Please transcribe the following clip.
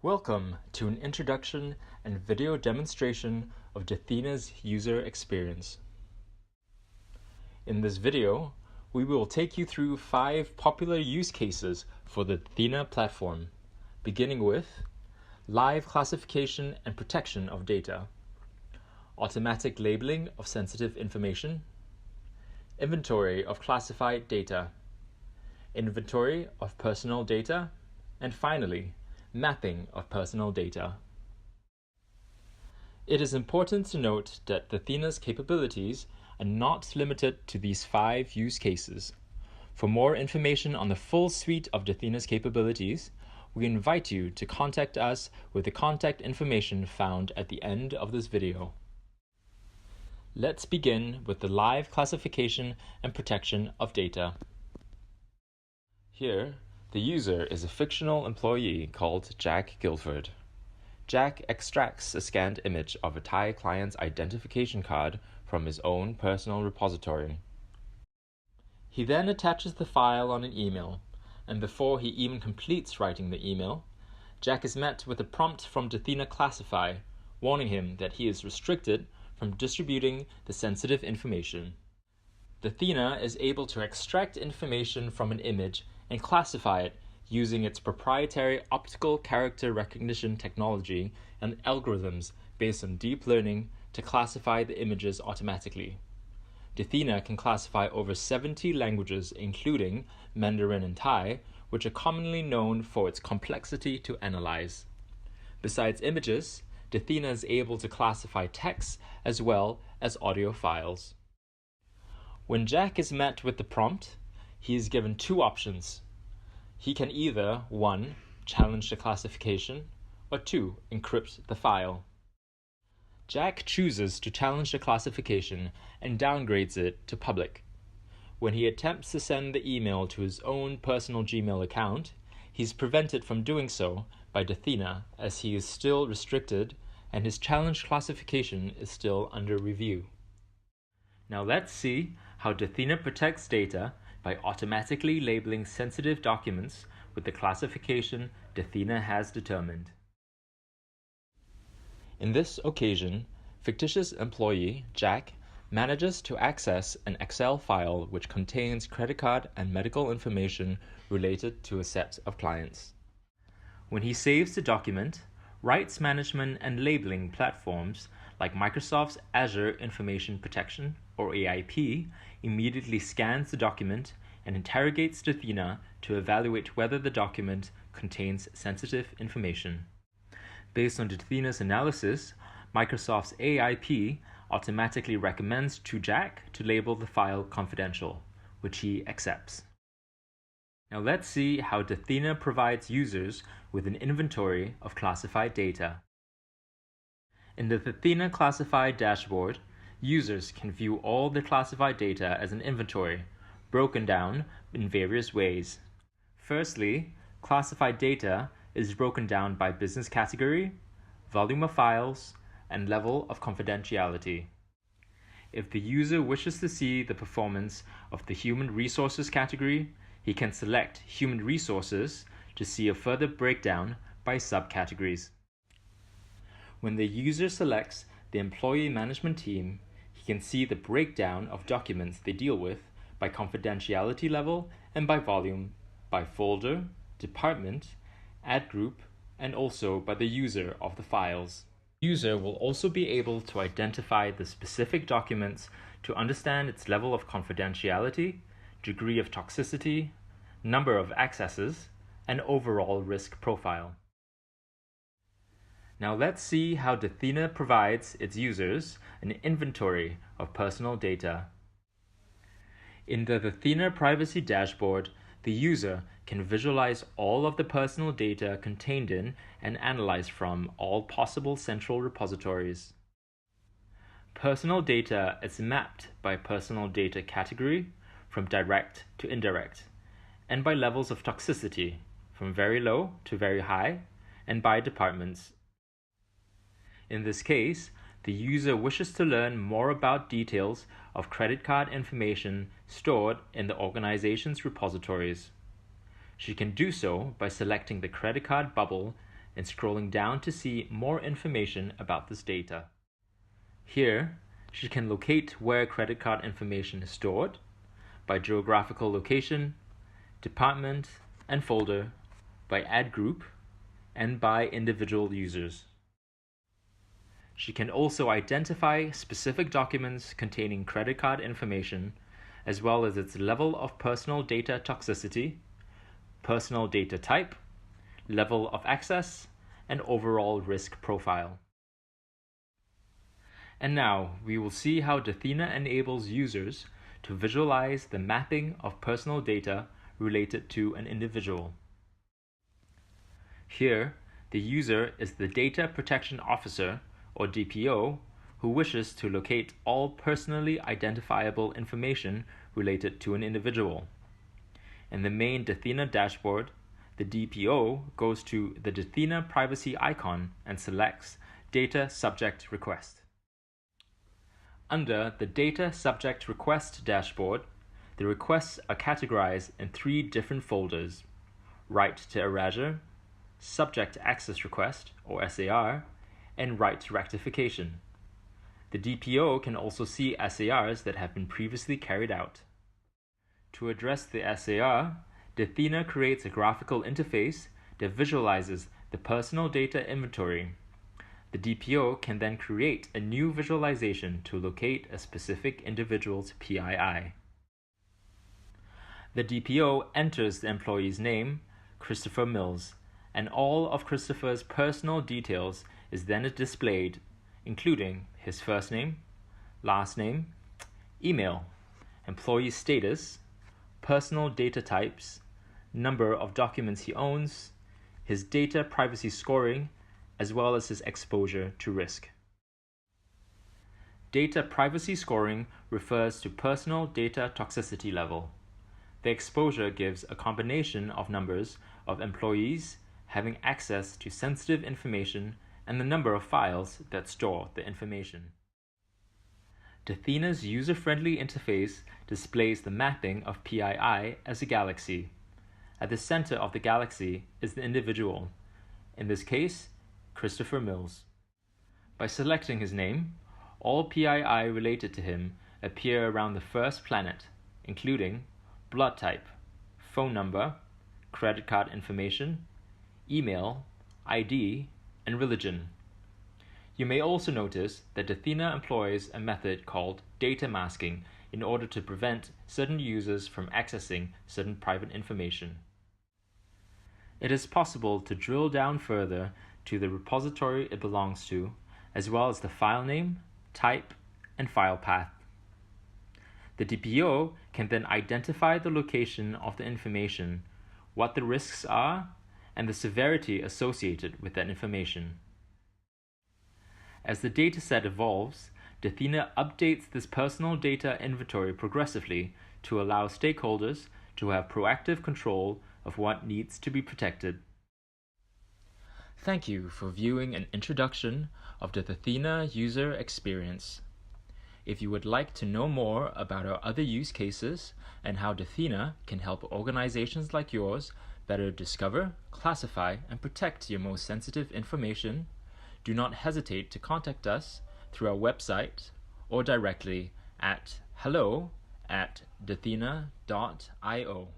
Welcome to an introduction and video demonstration of Dathena's user experience. In this video, we will take you through 5 popular use cases for the Dathena platform, beginning with live classification and protection of data, automatic labeling of sensitive information, inventory of classified data, inventory of personal data, and finally, mapping of personal data. It is important to note that Dathena's capabilities are not limited to these 5 use cases. For more information on the full suite of Dathena's capabilities, we invite you to contact us with the contact information found at the end of this video. Let's begin with the live classification and protection of data. Here, the user is a fictional employee called Jack Guilford. Jack extracts a scanned image of a Thai client's identification card from his own personal repository. He then attaches the file on an email, and before he even completes writing the email, Jack is met with a prompt from Dathena Classify, warning him that he is restricted from distributing the sensitive information. Dathena is able to extract information from an image and classify it using its proprietary optical character recognition technology and algorithms based on deep learning to classify the images automatically. Dathena can classify over 70 languages, including Mandarin and Thai, which are commonly known for its complexity to analyze. Besides images, Dathena is able to classify text as well as audio files. When Jack is met with the prompt, he is given 2 options. He can either 1. Challenge the classification, or 2. Encrypt the file. Jack chooses to challenge the classification and downgrades it to public. When he attempts to send the email to his own personal Gmail account, he is prevented from doing so by Dathena as he is still restricted and his challenged classification is still under review. Now let's see how Dathena protects data by automatically labeling sensitive documents with the classification Dathena has determined. In this occasion, fictitious employee Jack manages to access an Excel file which contains credit card and medical information related to a set of clients. When he saves the document, rights management and labeling platforms like Microsoft's Azure Information Protection, or AIP, immediately scans the document and interrogates Dathena to evaluate whether the document contains sensitive information. Based on Dathena's analysis, Microsoft's AIP automatically recommends to Jack to label the file confidential, which he accepts. Now let's see how Dathena provides users with an inventory of classified data. In the Dathena Classified dashboard, users can view all the classified data as an inventory, broken down in various ways. Firstly, classified data is broken down by business category, volume of files, and level of confidentiality. If the user wishes to see the performance of the human resources category, he can select human resources to see a further breakdown by subcategories. When the user selects the employee management team, he can see the breakdown of documents they deal with by confidentiality level and by volume, by folder, department, ad group, and also by the user of the files. The user will also be able to identify the specific documents to understand its level of confidentiality, degree of toxicity, number of accesses, and overall risk profile. Now let's see how Dathena provides its users an inventory of personal data. In the Dathena Privacy Dashboard, the user can visualize all of the personal data contained in and analyze from all possible central repositories. Personal data is mapped by personal data category, from direct to indirect, and by levels of toxicity, from very low to very high, and by departments. In this case, the user wishes to learn more about details of credit card information stored in the organization's repositories. She can do so by selecting the credit card bubble and scrolling down to see more information about this data. Here, she can locate where credit card information is stored by geographical location, department and folder, by ad group, and by individual users. She can also identify specific documents containing credit card information, as well as its level of personal data toxicity, personal data type, level of access, and overall risk profile. And now we will see how Dathena enables users to visualize the mapping of personal data related to an individual. Here, the user is the Data Protection Officer, or DPO, who wishes to locate all personally identifiable information related to an individual. In the main Dathena dashboard, the DPO goes to the Dathena privacy icon and selects Data Subject Request. Under the Data Subject Request dashboard, the requests are categorized in 3 different folders: Right to Erasure, Subject Access Request, or SAR, and Right to Rectification. The DPO can also see SARs that have been previously carried out. To address the SAR, Dathena creates a graphical interface that visualizes the personal data inventory. The DPO can then create a new visualization to locate a specific individual's PII. The DPO enters the employee's name, Christopher Mills, and all of Christopher's personal details is then displayed, including his first name, last name, email, employee status, personal data types, number of documents he owns, his data privacy scoring, as well as his exposure to risk. Data privacy scoring refers to personal data toxicity level. The exposure gives a combination of numbers of employees having access to sensitive information and the number of files that store the information. Dathena's user-friendly interface displays the mapping of PII as a galaxy. At the center of the galaxy is the individual, in this case, Christopher Mills. By selecting his name, all PII related to him appear around the first planet, including blood type, phone number, credit card information, email, ID, and religion. You may also notice that Dathena employs a method called data masking in order to prevent certain users from accessing certain private information. It is possible to drill down further to the repository it belongs to, as well as the file name, type, and file path. The DPO can then identify the location of the information, what the risks are, and the severity associated with that information. As the dataset evolves, Dathena updates this personal data inventory progressively to allow stakeholders to have proactive control of what needs to be protected. Thank you for viewing an introduction of the Dathena user experience. If you would like to know more about our other use cases and how Dathena can help organizations like yours better discover, classify, and protect your most sensitive information, do not hesitate to contact us through our website or directly at hello@dathena.io.